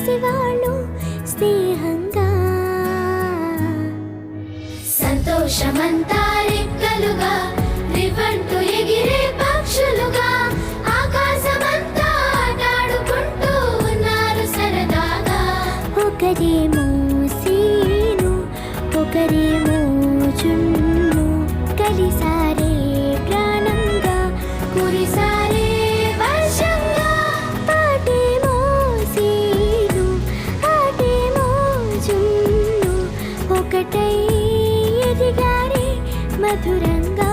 పసివాళ్ళు స్నేహంగా సంతోషమంతా రెక్కలుగా రివ్వంటూ ఎగిరే పక్షులుగా ఆకాశమంతా ఆటాడుకుంటూ ఉన్నారు సరదాగా. ఒకరేమో సీను ఒకరేమో చున్ను కలిసారే ప్రాణంగా కురిసారే వర్షంగా. పాటేమో సీను ఆటేమో చున్ను ఒకటై ఎదిగారే మధురంగా.